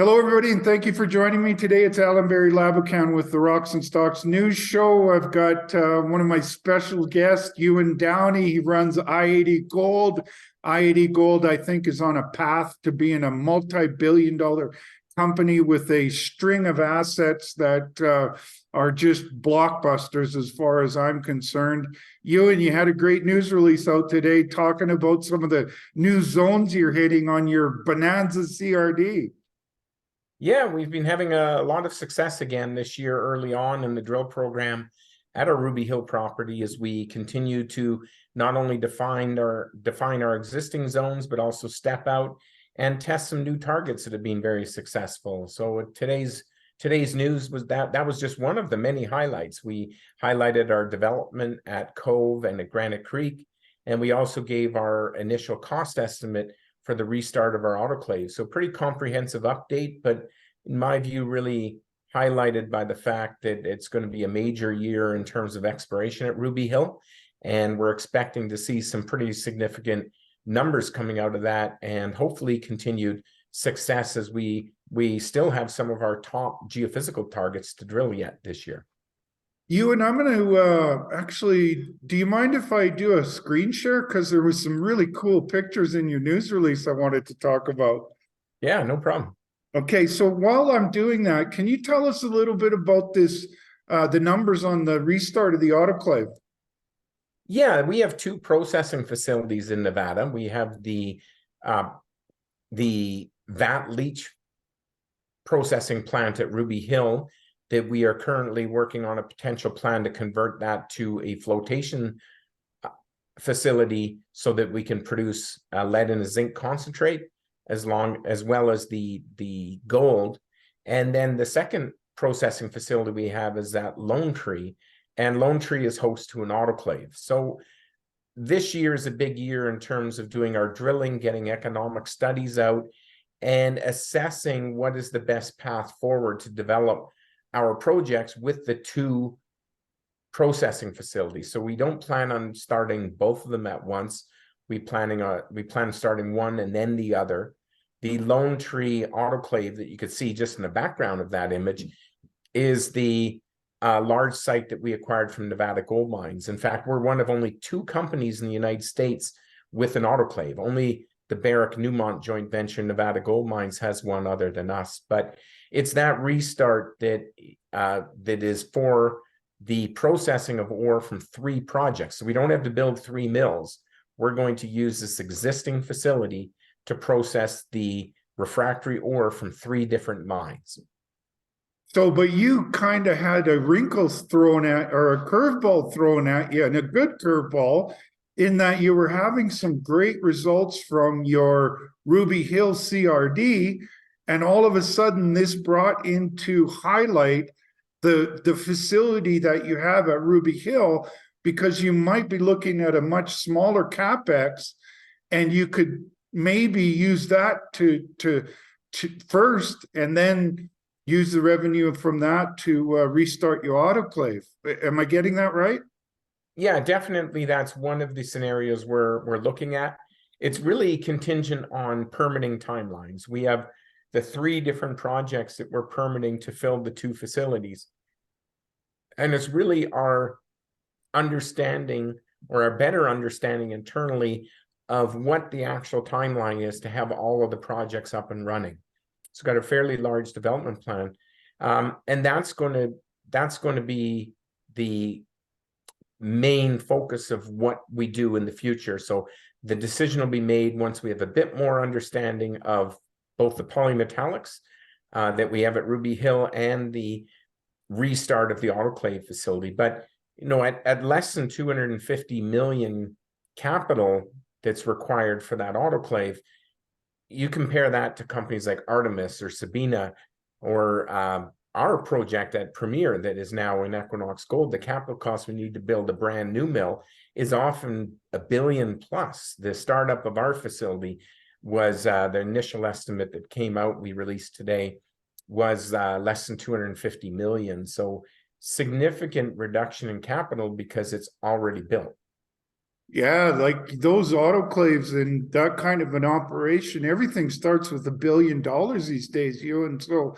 Hello, everybody, and thank you for joining me today. It's Allan Laboucan with the Rocks and Stocks News Show. I've got one of my special guests, Ewan Downey. He runs i-80 Gold. i-80 Gold, I think, is on a path to being a multi-billion-dollar company with a string of assets that are just blockbusters as far as I'm concerned. Ewan, you had a great news release out today talking about some of the new zones you're hitting on your Bonanza CRD. Yeah, we've been having a lot of success again this year early on in the drill program at our Ruby Hill property as we continue to not only define our existing zones, but also step out and test some new targets that have been very successful. So today's news was that was just one of the many highlights. We highlighted our development at Cove and at Granite Creek, and we also gave our initial cost estimate for the restart of our autoclave. So pretty comprehensive update, but in my view, really highlighted by the fact that it's going to be a major year in terms of exploration at Ruby Hill. And we're expecting to see some pretty significant numbers coming out of that, and hopefully continued success as we still have some of our top geophysical targets to drill yet this year. Ewan, I'm going to actually, do you mind if I do a screen share? Because there was some really cool pictures in your news release I wanted to talk about. Yeah, no problem. Okay, so while I'm doing that, can you tell us a little bit about this, the numbers on the restart of the autoclave? Yeah, we have two processing facilities in Nevada. We have the vat leach processing plant at Ruby Hill that we are currently working on a potential plan to convert that to a flotation facility so that we can produce lead and zinc concentrate as well as the gold. And then the second processing facility we have is at Lone Tree, and Lone Tree is host to an autoclave. So this year is a big year in terms of doing our drilling, getting economic studies out, and assessing what is the best path forward to develop our projects with the two processing facilities. So we don't plan on starting both of them at once. We plan on starting one and then the other. The Lone Tree autoclave that you could see just in the background of that image is the large site that we acquired from Nevada Gold Mines. In fact, we're one of only two companies in the United States with an autoclave. Only the Barrick Newmont joint venture, Nevada Gold Mines, has one other than us. But it's that restart that is for the processing of ore from three projects. So we don't have to build three mills. We're going to use this existing facility to process the refractory ore from three different mines. So, but you kind of had a wrinkles thrown at, or a curveball thrown at you, and a good curveball, in that you were having some great results from your Ruby Hill CRD, and all of a sudden this brought into highlight the facility that you have at Ruby Hill, because you might be looking at a much smaller capex, and you could maybe use that to first, and then use the revenue from that to restart your autoclave. Am I getting that right? Yeah, definitely. That's one of the scenarios we're looking at. It's really contingent on permitting timelines. We have the three different projects that we're permitting to fill the two facilities. And it's really our understanding, or our better understanding internally, of what the actual timeline is to have all of the projects up and running. It's got a fairly large development plan, and that's going to be the main focus of what we do in the future. So the decision will be made once we have a bit more understanding of both the polymetallics that we have at Ruby Hill and the restart of the autoclave facility. But at less than 250 million capital that's required for that autoclave, you compare that to companies like Artemis or Sabina or our project at Premier that is now in Equinox Gold. The capital cost we need to build a brand new mill is often $1 billion plus. The startup of our facility was the initial estimate that came out, we released today, was less than 250 million. So significant reduction in capital because it's already built. Yeah, like those autoclaves and that kind of an operation, everything starts with $1 billion these days, you. And so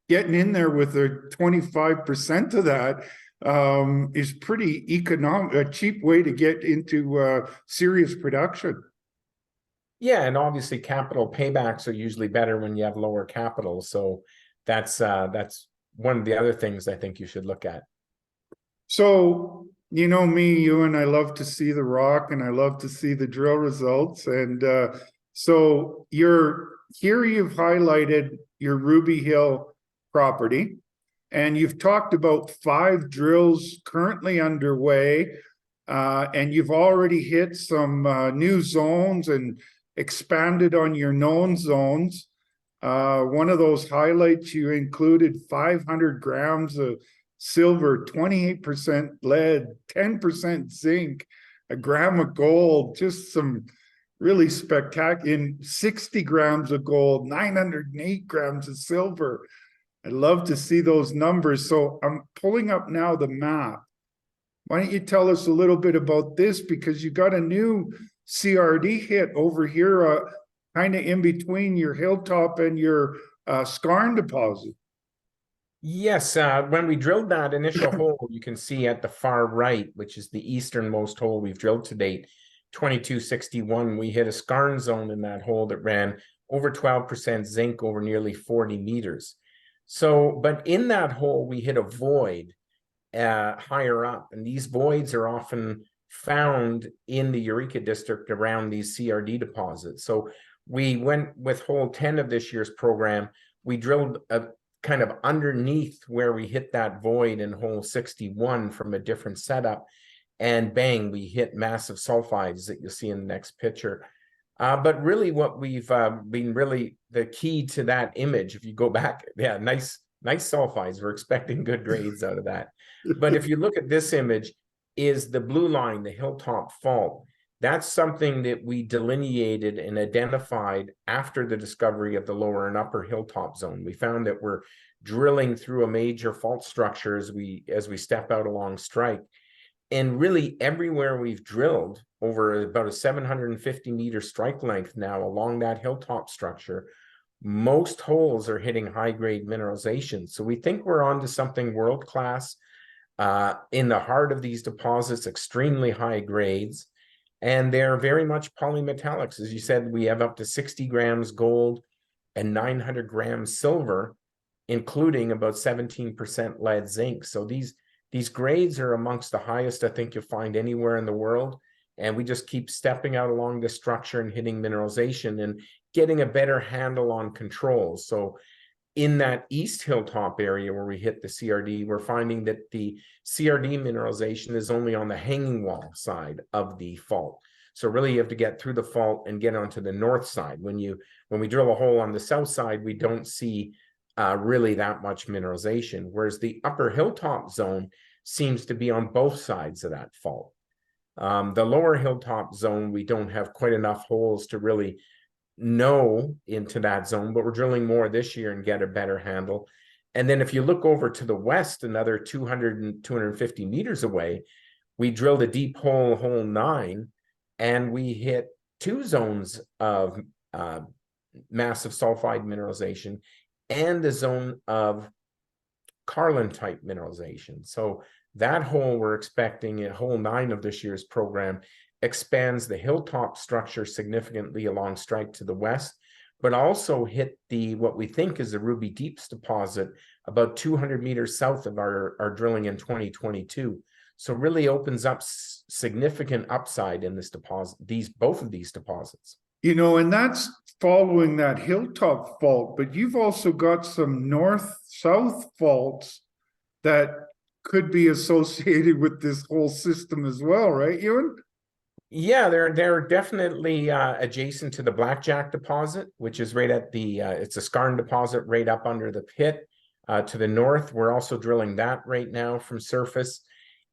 getting in there with a 25% of that is pretty economic, a cheap way to get into serious production. Yeah, and obviously capital paybacks are usually better when you have lower capital. So that's one of the other things I think you should look at. So, you know me, you and I love to see the rock and I love to see the drill results. And so you've highlighted your Ruby Hill property, and you've talked about 5 drills currently underway. And you've already hit some new zones and expanded on your known zones. One of those highlights, you included 500 grams of silver, 28% lead, 10% zinc, a gram of gold, just some really spectacular, in 60 grams of gold, 908 grams of silver. I'd love to see those numbers. So I'm pulling up now the map. Why don't you tell us a little bit about this? Because you got a new CRD hit over here, kind of in between your Hilltop and your Skarn deposit. Yes, when we drilled that initial hole, you can see at the far right, which is the easternmost hole we've drilled to date, 2261, we hit a skarn zone in that hole that ran over 12% zinc over nearly 40 meters. So, but in that hole, we hit a void higher up, and these voids are often found in the Eureka district around these CRD deposits. So we went with hole 10 of this year's program. We drilled a kind of underneath where we hit that void in hole 61 from a different setup, and bang, we hit massive sulfides that you'll see in the next picture. But really what we've been really the key to that image, if you go back, yeah, nice sulfides. We're expecting good grades out of that. But if you look at this image, is the blue line, the Hilltop Fault. That's something that we delineated and identified after the discovery of the lower and upper Hilltop zone. We found that we're drilling through a major fault structure as we step out along strike. And really everywhere we've drilled over about a 750-meter strike length now along that hilltop structure, most holes are hitting high-grade mineralization. So we think we're onto something world-class in the heart of these deposits, extremely high grades. And they're very much polymetallics. As you said, we have up to 60 grams gold and 900 grams silver, including about 17% lead zinc. So these grades are amongst the highest I think you'll find anywhere in the world. And we just keep stepping out along the structure and hitting mineralization and getting a better handle on controls. So in that East Hilltop area where we hit the CRD, we're finding that the CRD mineralization is only on the hanging wall side of the fault. So really you have to get through the fault and get onto the north side. When we drill a hole on the south side, we don't see really that much mineralization, whereas the upper Hilltop zone seems to be on both sides of that fault. The lower Hilltop zone, we don't have quite enough holes to really know into that zone, but we're drilling more this year and get a better handle. And then if you look over to the west, another 200 and 250 meters away, we drilled a deep hole, hole 9, and we hit 2 zones of massive sulfide mineralization and a zone of Carlin type mineralization. So that hole, we're expecting in hole 9 of this year's program, expands the hilltop structure significantly along strike to the west, but also hit what we think is the Ruby Deeps deposit about 200 meters south of our drilling in 2022. So really opens up significant upside in this deposit, both of these deposits. You know, and that's following that Hilltop fault, but you've also got some north-south faults that could be associated with this whole system as well, right, Ewan? Yeah, they're definitely adjacent to the Blackjack deposit, which is right at it's a skarn deposit right up under the pit to the north. We're also drilling that right now from surface.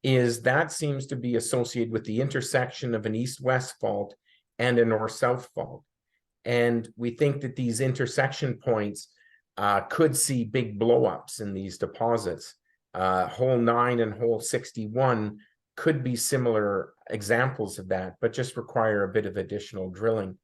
That seems to be associated with the intersection of an east-west fault and a north-south fault. And we think that these intersection points could see big blowups in these deposits. Hole 9 and hole 61 could be similar examples of that, but just require a bit of additional drilling.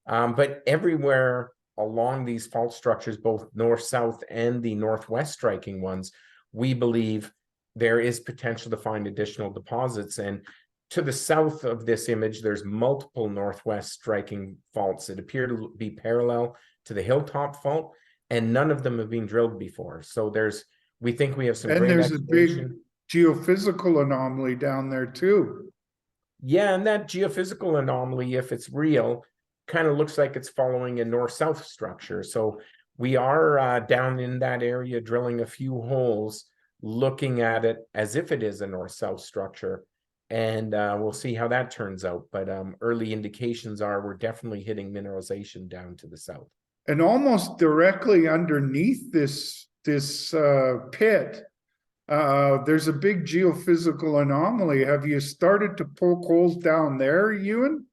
But everywhere along these fault structures, both north-south and the northwest striking ones, we believe there is potential to find additional deposits. And to the south of this image, there's multiple northwest striking faults that appear to be parallel to the Hilltop fault, and none of them have been drilled before. So we think we have some And great there's a big exploration. geophysical anomaly down there too. Yeah, and that geophysical anomaly, if it's real, kind of looks like it's following a north-south structure. So we are down in that area drilling a few holes, looking at it as if it is a north-south structure. And we'll see how that turns out. But early indications are we're definitely hitting mineralization down to the south. And almost directly underneath this pit, there's a big geophysical anomaly. Have you started to poke holes down there, Ewan?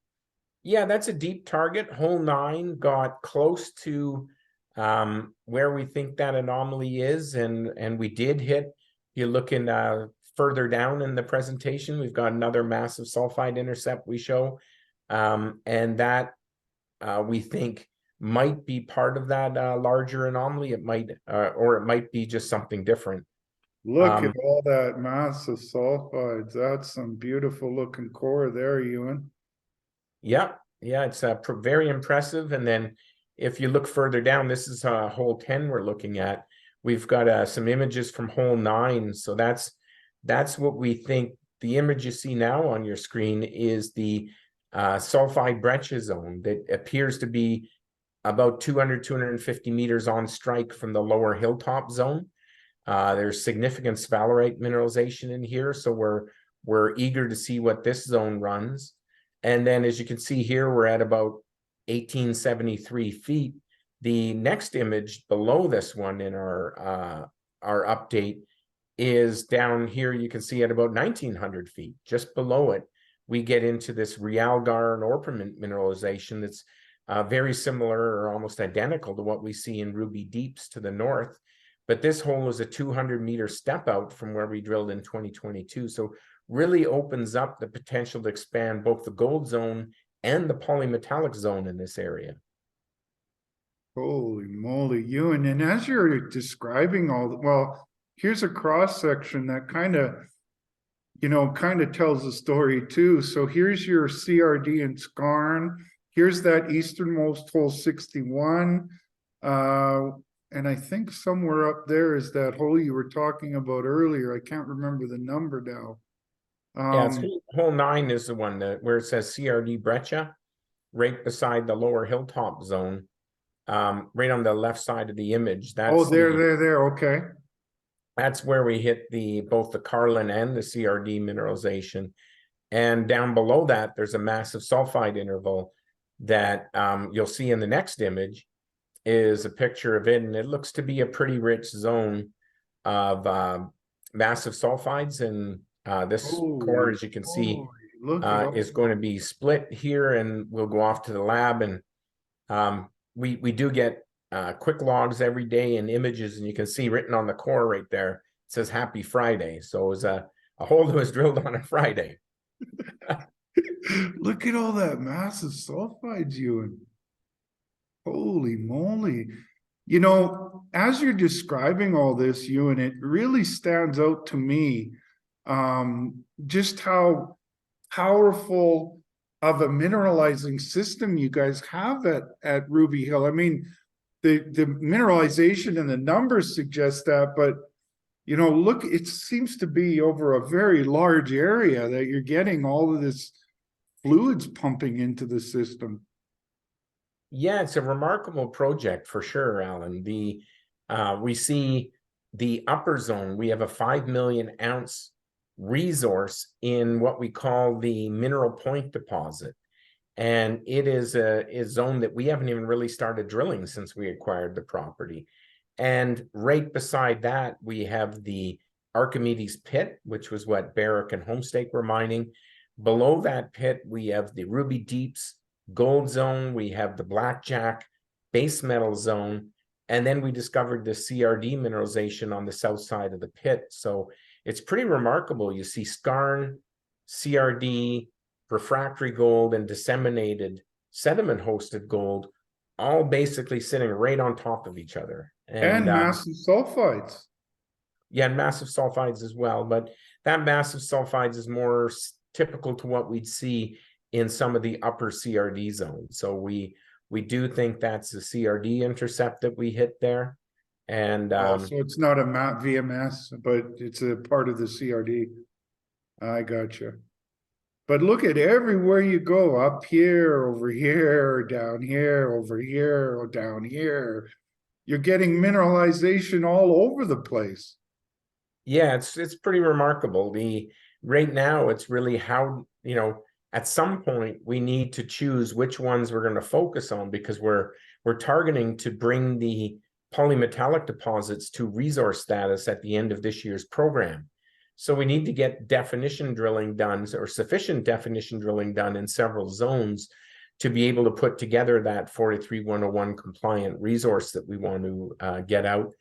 Yeah, that's a deep target. Hole 9 got close to where we think that anomaly is, and we did hit. You're looking further down in the presentation, we've got another massive sulfide intercept we show, and that we think might be part of that larger anomaly. It might, or it might be just something different. Look at all that massive sulfides. That's some beautiful looking core there, Ewan. Yeah, it's very impressive. And then if you look further down, this is hole 10 we're looking at. We've got some images from hole 9. So that's what we think. The image you see now on your screen is the sulfide breccia zone that appears to be about 250 meters on strike from the lower Hilltop zone. There's significant sphalerite mineralization in here, so we're eager to see what this zone runs. And then, as you can see here, we're at about 1873 feet. The next image below this one in our update is down here. You can see at about 1900 feet, just below it, we get into this realgar and orpiment mineralization that's very similar or almost identical to what we see in Ruby Deeps to the north. But this hole is a 200-meter step out from where we drilled in 2022. So really opens up the potential to expand both the gold zone and the polymetallic zone in this area. Holy moly, Ewan. And as you're describing well, here's a cross section that kind of tells the story too. So here's your CRD and skarn. Here's that easternmost hole 61. And I think somewhere up there is that hole you were talking about earlier. I can't remember the number now. Yeah, hole 9 is the one where it says CRD breccia, right beside the lower Hilltop zone, right on the left side of the image. That's there. Okay. That's where we hit both the Carlin and the CRD mineralization. And down below that, there's a massive sulfide interval that you'll see in the next image is a picture of it. And it looks to be a pretty rich zone of massive sulfides. And this core, as you can see, is going to be split here, and we'll go off to the lab. And we do get quick logs every day and images, and you can see written on the core right there, it says Happy Friday. So it was a hole that was drilled on a Friday. Look at all that massive sulfides, Ewan. Holy moly. As you're describing all this, Ewan, it really stands out to me just how powerful of a mineralizing system you guys have at Ruby Hill. I mean, the mineralization and the numbers suggest that, but look, it seems to be over a very large area that you're getting all of this fluids pumping into the system. Yeah, it's a remarkable project for sure, Allan. We see the upper zone. We have a 5 million ounce resource in what we call the Mineral Point deposit. And it is a zone that we haven't even really started drilling since we acquired the property. And right beside that, we have the Archimedes pit, which was what Barrick and Homestake were mining. Below that pit, we have the Ruby Deeps gold zone. We have the Blackjack base metal zone. And then we discovered the CRD mineralization on the south side of the pit. So it's pretty remarkable. You see skarn CRD, refractory gold, and disseminated sediment hosted gold, all basically sitting right on top of each other. And massive sulfides. Yeah, massive sulfides as well, but that massive sulfides is more typical to what we'd see in some of the upper CRD zones. So we do think that's the CRD intercept that we hit there. And so it's not a VMS, but it's a part of the CRD. I gotcha. But look at everywhere you go, up here, over here, down here, over here, or down here. You're getting mineralization all over the place. Yeah, it's pretty remarkable. Right now it's really how, at some point we need to choose which ones we're going to focus on, because we're targeting to bring the polymetallic deposits to resource status at the end of this year's program. So we need to get definition drilling done, or sufficient definition drilling done in several zones to be able to put together that 43101 compliant resource that we want to get out.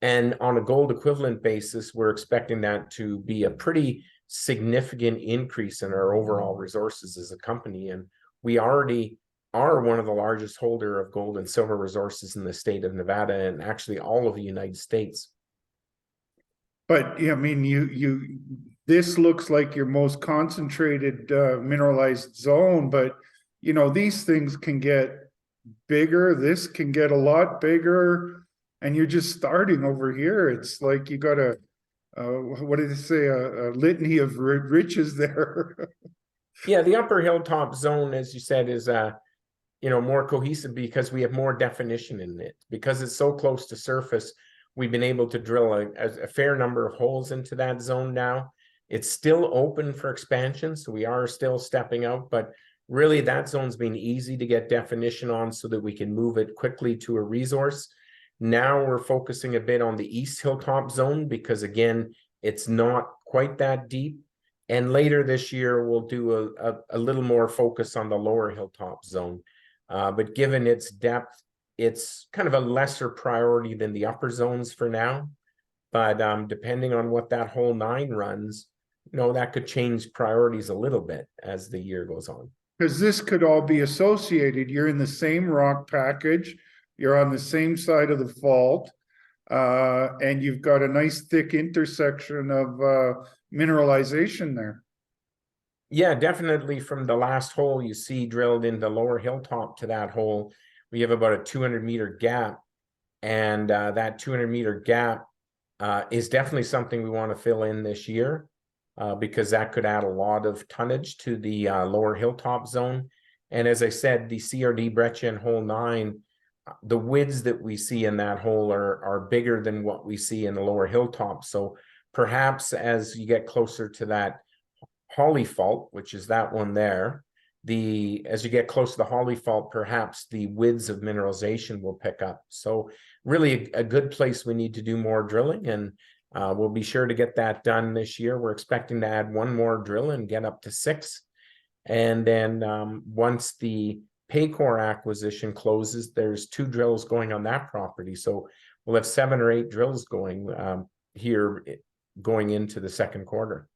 And on a gold equivalent basis, we're expecting that to be a pretty significant increase in our overall resources as a company. And we already are one of the largest holder of gold and silver resources in the state of Nevada, and actually all of the United States. But I mean, this looks like your most concentrated mineralized zone, but these things can get bigger. This can get a lot bigger, and you're just starting over here. It's like you got what did they say? A litany of riches there. Yeah, the upper hilltop zone, as you said, is more cohesive because we have more definition in it. Because it's so close to surface, we've been able to drill a fair number of holes into that zone now. It's still open for expansion, so we are still stepping out, but really that zone's been easy to get definition on so that we can move it quickly to a resource. Now we're focusing a bit on the East Hilltop zone because, again, it's not quite that deep. And later this year, we'll do a little more focus on the Lower Hilltop zone. But given its depth, it's kind of a lesser priority than the upper zones for now. But depending on what that hole 9 runs, that could change priorities a little bit as the year goes on. Because this could all be associated. You're in the same rock package. You're on the same side of the fault. And you've got a nice thick intersection of mineralization there. Yeah, definitely. From the last hole you see drilled in the Lower Hilltop to that hole, we have about a 200-meter gap. And that 200-meter gap is definitely something we want to fill in this year because that could add a lot of tonnage to the Lower Hilltop zone. And as I said, the CRD breccia in hole 9, the widths that we see in that hole are bigger than what we see in the Lower Hilltop. So perhaps as you get closer to that Holly fault, which is that one there, as you get close to the Holly fault, perhaps the widths of mineralization will pick up. So really a good place we need to do more drilling, and we'll be sure to get that done this year. We're expecting to add 1 more drill and get up to 6. And then once the Paycore acquisition closes, there's 2 drills going on that property. So we'll have 7 or 8 drills going here going into the second quarter.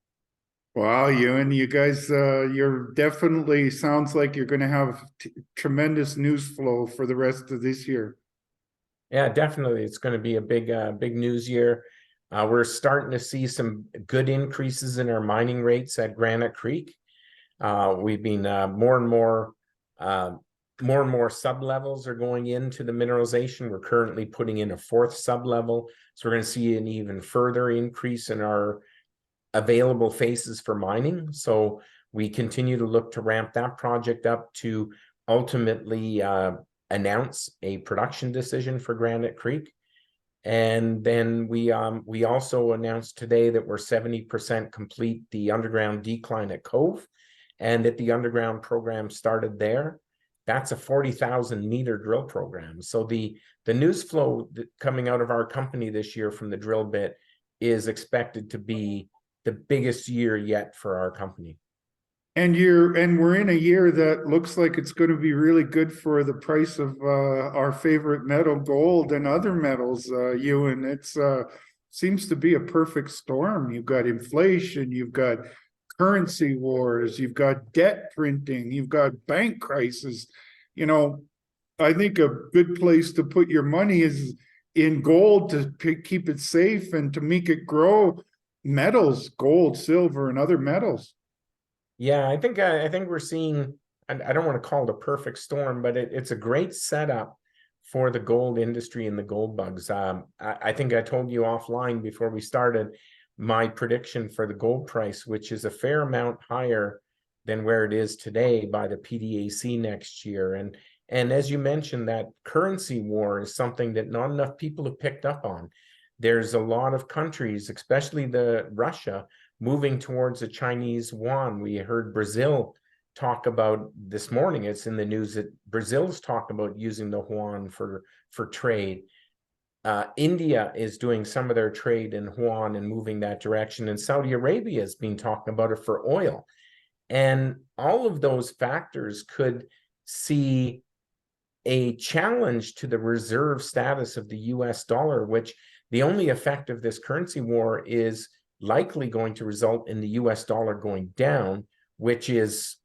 Wow, you guys, you're definitely sounds like you're going to have tremendous news flow for the rest of this year. Yeah, definitely. It's going to be a big news year. We're starting to see some good increases in our mining rates at Granite Creek. We've been more and more sub-levels are going into the mineralization. We're currently putting in a 4th sub-level. So we're going to see an even further increase in our available faces for mining. So we continue to look to ramp that project up to ultimately announce a production decision for Granite Creek. And then we also announced today that we're 70% complete the underground decline at Cove, and that the underground program started there. That's a 40,000 meter drill program. So the news flow coming out of our company this year from the drill bit is expected to be the biggest year yet for our company. And we're in a year that looks like it's going to be really good for the price of our favorite metal, gold, and other metals, Ewan. It's seems to be a perfect storm. You've got inflation, you've got currency wars, you've got debt printing, you've got bank crisis. You know, I think a good place to put your money is in gold to keep it safe and to make it grow. Metals, gold, silver, and other metals. Yeah, I think we're seeing, I don't want to call it a perfect storm, but it's a great setup for the gold industry and the gold bugs. I think I told you offline before we started my prediction for the gold price, which is a fair amount higher than where it is today by the PDAC next year. And as you mentioned, that currency war is something that not enough people have picked up on. There's a lot of countries, especially Russia, moving towards the Chinese yuan. We heard Brazil talk about this morning. It's in the news that Brazil's talked about using the yuan for trade. India is doing some of their trade in yuan and moving that direction. And Saudi Arabia has been talking about it for oil. And all of those factors could see a challenge to the reserve status of the US dollar, which the only effect of this currency war is likely going to result in the US dollar going down, which is,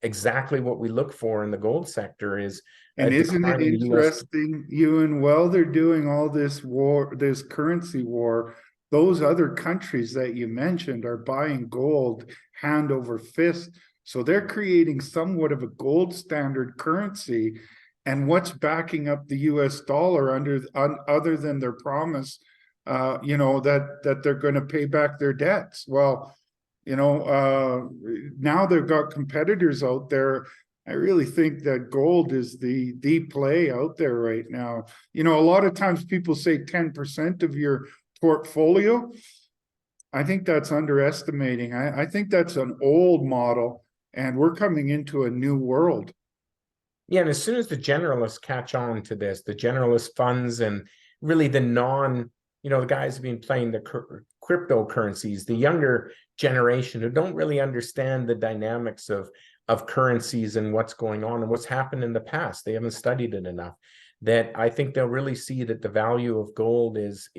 exactly what we look for in the gold sector is. And isn't it interesting, Ewan, while they're doing all this war, this currency war, those other countries that you mentioned are buying gold hand over fist. So they're creating somewhat of a gold standard currency. And what's backing up the US dollar other than their promise, that they're going to pay back their debts? Well, now they've got competitors out there. I really think that gold is the play out there right now. A lot of times people say 10% of your portfolio. I think that's underestimating. I think that's an old model, and we're coming into a new world. Yeah, and as soon as the generalists catch on to this, the generalist funds and really the the guys have been playing the cryptocurrencies, the younger generation who don't really understand the dynamics of currencies and what's going on and what's happened in the past. They haven't studied it enough. That I think they'll really see that the value of gold is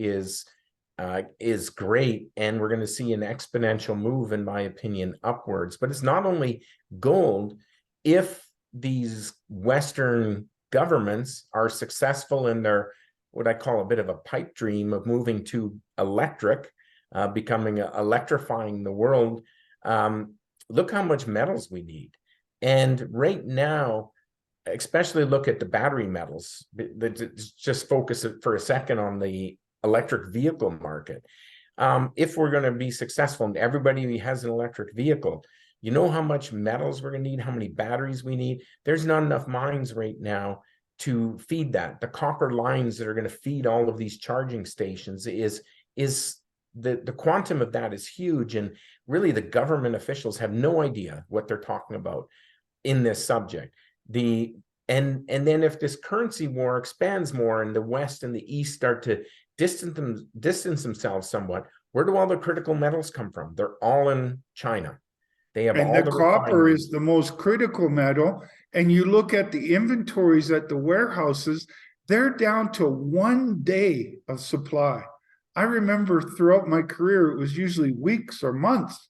great, and we're going to see an exponential move, in my opinion, upwards. But it's not only gold. If these Western governments are successful in their, what I call a bit of a pipe dream of moving to electric, electrifying the world, look how much metals we need. And right now, especially look at the battery metals, just focus for a second on the electric vehicle market. If we're going to be successful and everybody has an electric vehicle, you know how much metals we're going to need, how many batteries we need. There's not enough mines right now to feed that. The copper lines that are going to feed all of these charging stations is the quantum of that is huge. And really the government officials have no idea what they're talking about in this subject. And then if this currency war expands more and the West and the East start to distance themselves somewhat, where do all the critical metals come from? They're all in China. They have all the copper is the most critical metal. And you look at the inventories at the warehouses, they're down to 1 day of supply. I remember throughout my career, it was usually weeks or months.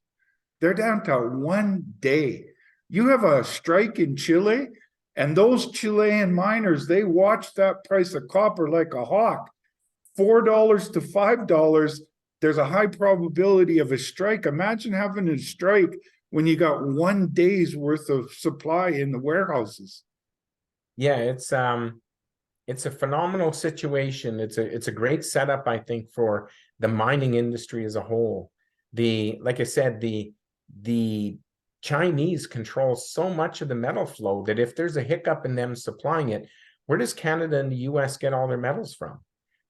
They're down to 1 day. You have a strike in Chile, and those Chilean miners, they watch that price of copper like a hawk. $4 to $5, there's a high probability of a strike. Imagine having a strike when you got 1 day's worth of supply in the warehouses. Yeah, it's a phenomenal situation. It's a great setup, I think, for the mining industry as a whole. Like I said, the Chinese control so much of the metal flow that if there's a hiccup in them supplying it, where does Canada and the US get all their metals from?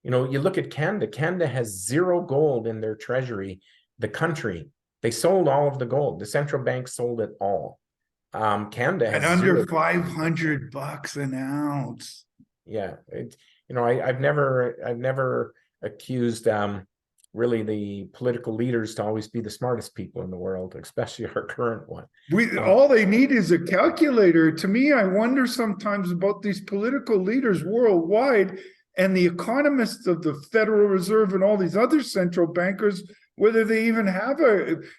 You look at Canada. Canada has zero gold in their treasury. The country, they sold all of the gold. The central bank sold it all. Canada has at under $500 an ounce. Yeah, I've never accused really the political leaders to always be the smartest people in the world, especially our current one. All they need is a calculator. To me, I wonder sometimes about these political leaders worldwide and the economists of the Federal Reserve and all these other central bankers whether they even have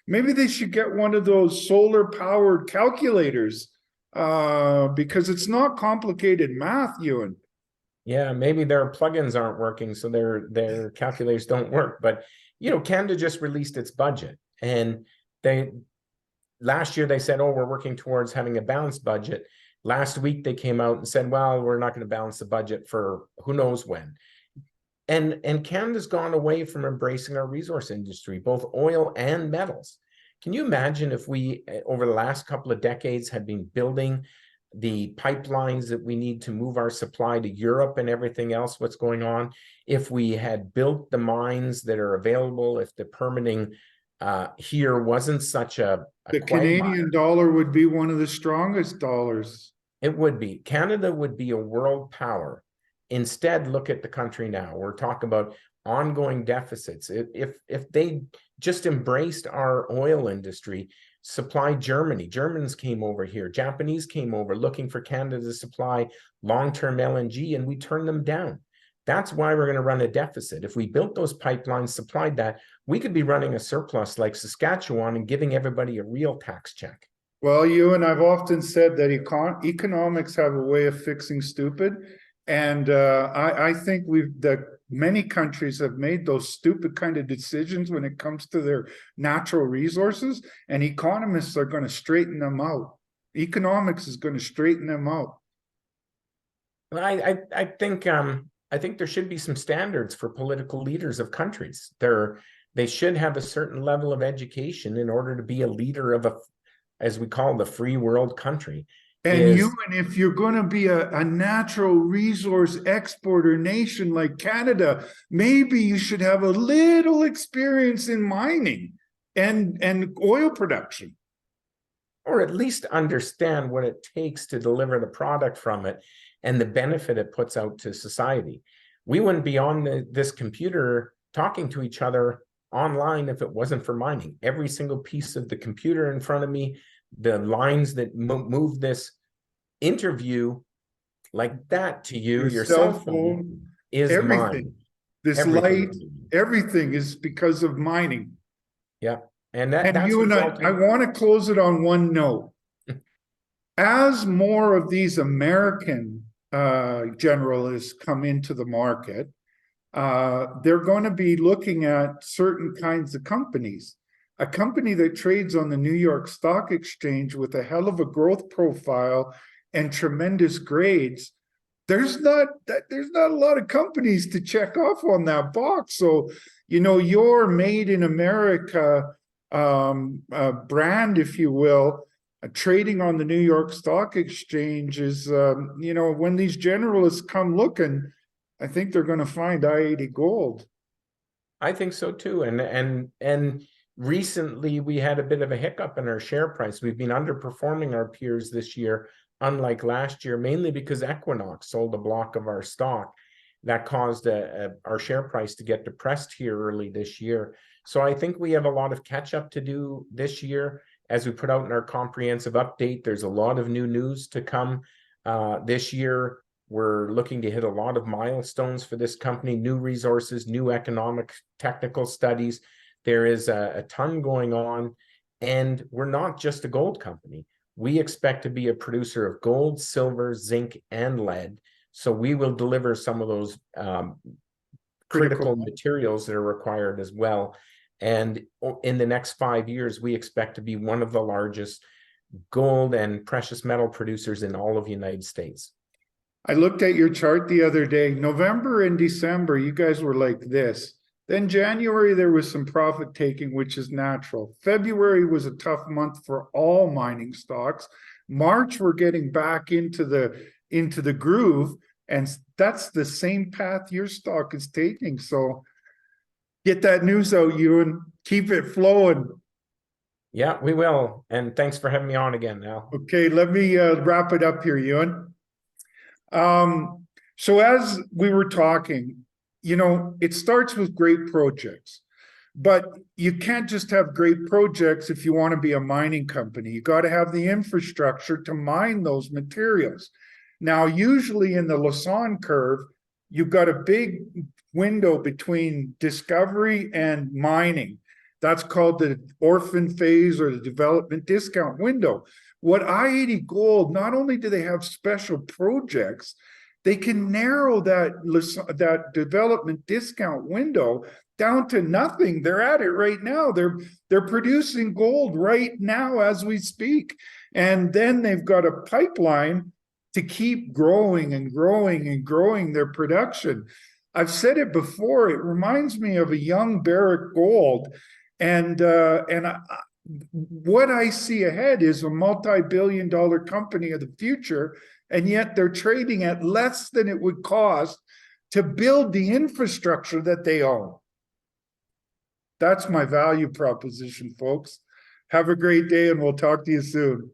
maybe they should get one of those solar powered calculators, because it's not complicated math, Ewan. Yeah, maybe their plugins aren't working, so their calculators don't work. But Canada just released its budget, and last year they said, "Oh, we're working towards having a balanced budget." Last week they came out and said, "Well, we're not going to balance the budget for who knows when." And Canada's gone away from embracing our resource industry, both oil and metals. Can you imagine if we, over the last couple of decades, had been building the pipelines that we need to move our supply to Europe and everything else, what's going on? If we had built the mines that are available, if the permitting here wasn't such a The quagmire. Canadian dollar would be one of the strongest dollars. It would be. Canada would be a world power. Instead, look at the country now. We're talking about ongoing deficits. If they just embraced our oil industry, supplied Germany, Germans came over here, Japanese came over looking for Canada to supply long-term LNG, and we turned them down. That's why we're going to run a deficit. If we built those pipelines, supplied that, we could be running a surplus like Saskatchewan and giving everybody a real tax check. Well, Ewan, I've often said that economics have a way of fixing stupid. And I think that many countries have made those stupid kind of decisions when it comes to their natural resources, and economists are going to straighten them out. Economics is going to straighten them out. I think there should be some standards for political leaders of countries. They should have a certain level of education in order to be a leader of as we call the free world country. And if you're going to be a natural resource exporter nation like Canada, maybe you should have a little experience in mining and oil production. Or at least understand what it takes to deliver the product from it and the benefit it puts out to society. We wouldn't be on this computer talking to each other online if it wasn't for mining. Every single piece of the computer in front of me, the lines that move this interview like that to you, your cell phone is everything. mine. This everything. light, everything is because of mining. Yeah. And that's you and I want to close it on one note. As more of these American generalists come into the market, they're going to be looking at certain kinds of companies. A company that trades on the New York Stock Exchange with a hell of a growth profile and tremendous grades, there's not a lot of companies to check off on that box. So, your made in America brand, if you will, trading on the New York Stock Exchange is, when these generalists come looking, I think they're going to find i-80 gold. I think so too. And recently we had a bit of a hiccup in our share price. We've been underperforming our peers this year, unlike last year, mainly because Equinox sold a block of our stock. That caused our share price to get depressed here early this year. So I think we have a lot of catch up to do this year. As we put out in our comprehensive update, there's a lot of new news to come this year. We're looking to hit a lot of milestones for this company, new resources, new economic technical studies. There is a ton going on, and we're not just a gold company. We expect to be a producer of gold, silver, zinc, and lead. So we will deliver some of those critical materials that are required as well. And in the next 5 years, we expect to be one of the largest gold and precious metal producers in all of the United States. I looked at your chart the other day. November and December, you guys were like this. Then January, there was some profit taking, which is natural. February was a tough month for all mining stocks. March, we're getting back into the groove, and that's the same path your stock is taking. So get that news out, Ewan. Keep it flowing. Yeah, we will. And thanks for having me on again, Al. Okay, let me wrap it up here, Ewan. So as we were talking, it starts with great projects, but you can't just have great projects if you want to be a mining company. You got to have the infrastructure to mine those materials. Now, usually in the Lassonde curve, you've got a big window between discovery and mining. That's called the orphan phase or the development discount window. What i-80 Gold, not only do they have special projects, they can narrow that development discount window down to nothing. They're at it right now. They're producing gold right now as we speak. And then they've got a pipeline to keep growing and growing and growing their production. I've said it before, it reminds me of a young Barrick Gold. What I see ahead is a multi-billion-dollar company of the future, and yet they're trading at less than it would cost to build the infrastructure that they own. That's my value proposition, folks. Have a great day, and we'll talk to you soon.